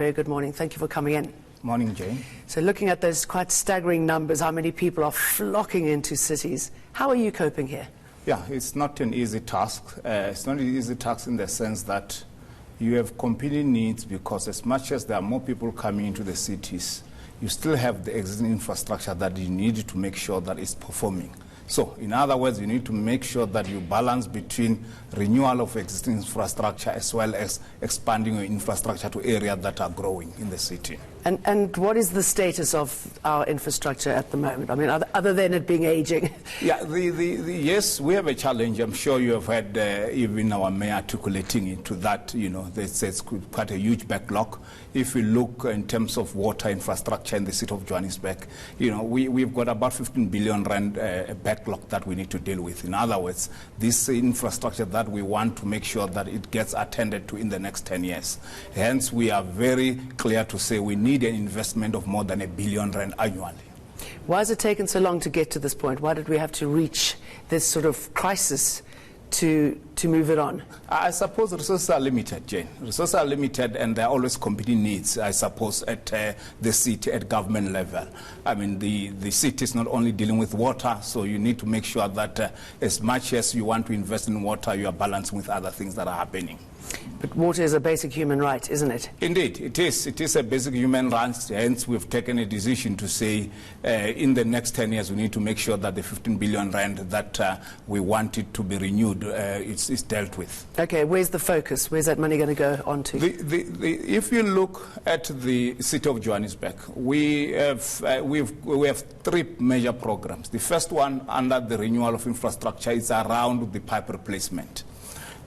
Very good morning. Thank you for coming in. Morning, Jane. So looking at those quite staggering numbers, how many people are flocking into cities, how are you coping here? Yeah, it's not an easy task. It's not an easy task in the sense that you have competing needs, because as much as there are more people coming into the cities, you still have the existing infrastructure that you need to make sure that it's performing. So, in other words, you need to make sure that you balance between renewal of existing infrastructure as well as expanding your infrastructure to areas that are growing in the city. And what is the status of our infrastructure at the moment? I mean, other than it being aging? Yeah, yes, we have a challenge. I'm sure you have heard even our mayor articulating it to that, there's quite a huge backlog. If we look in terms of water infrastructure in the city of Johannesburg, we've got about 15 billion rand backlog that we need to deal with. In other words, this infrastructure that we want to make sure that it gets attended to in the next 10 years. Hence, we are very clear to say we need an investment of more than R1 billion annually. Why has it taken so long to get to this point? Why did we have to reach this sort of crisis to move it on? I suppose resources are limited, Jane. Resources are limited, and there are always competing needs, I suppose, at the city, at government level. I mean, the city is not only dealing with water, so you need to make sure that as much as you want to invest in water, you are balancing with other things that are happening. But water is a basic human right, isn't it? Indeed, it is. It is a basic human right. Hence, we've taken a decision to say in the next 10 years, we need to make sure that the 15 billion rand that we want it to be renewed is dealt with. Okay, where's the focus? Where's that money going to go on to? If you look at the city of Johannesburg, we have three major programs. The first one, under the renewal of infrastructure, is around the pipe replacement.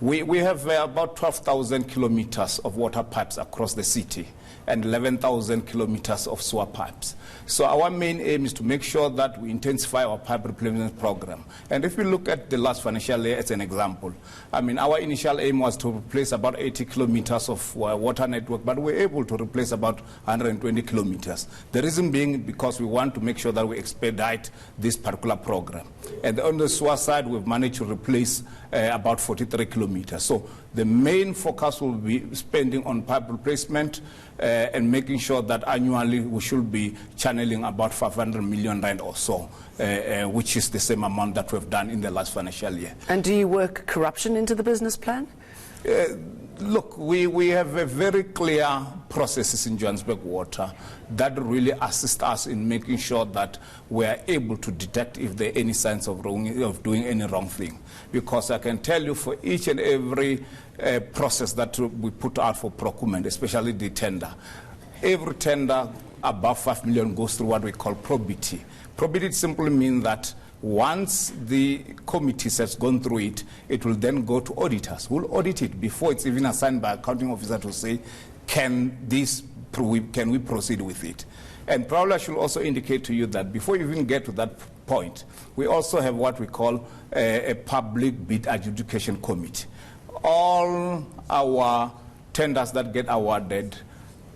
We have about 12,000 kilometers of water pipes across the city and 11,000 kilometers of sewer pipes. So our main aim is to make sure that we intensify our pipe replacement program. And if we look at the last financial year as an example, I mean, our initial aim was to replace about 80 kilometers of water network, but we're able to replace about 120 kilometers. The reason being because we want to make sure that we expedite this particular program. And on the sewer side, we've managed to replace about 43 kilometers. So the main focus will be spending on pipe replacement and making sure that annually we should be channeling about 500 million rand or so, which is the same amount that we've done in the last financial year. And do you work corruption into the business plan? Look, we have a very clear processes in Johannesburg Water that really assist us in making sure that we are able to detect if there are any signs of doing any wrong thing. Because I can tell you, for each and every process that we put out for procurement, especially the tender, every tender above 5 million goes through what we call probity. Probity simply means that once the committee has gone through it, it will then go to auditors who will audit it before it's even assigned by accounting officer to say, can we proceed with it? And probably I should also indicate to you that before you even get to that point, we also have what we call a public bid adjudication committee. All our tenders that get awarded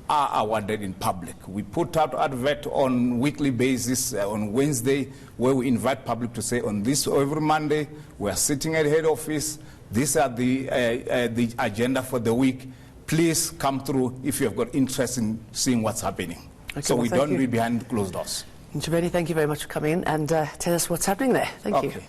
are awarded in public. We put out advert on weekly basis on Wednesday, where we invite public to say, on this every Monday we are sitting at head office. These are the agenda for the week. Please come through if you have got interest in seeing what's happening. Okay, so we don't be behind closed doors. Nchibeni, thank you very much for coming in and tell us what's happening there. Thank you.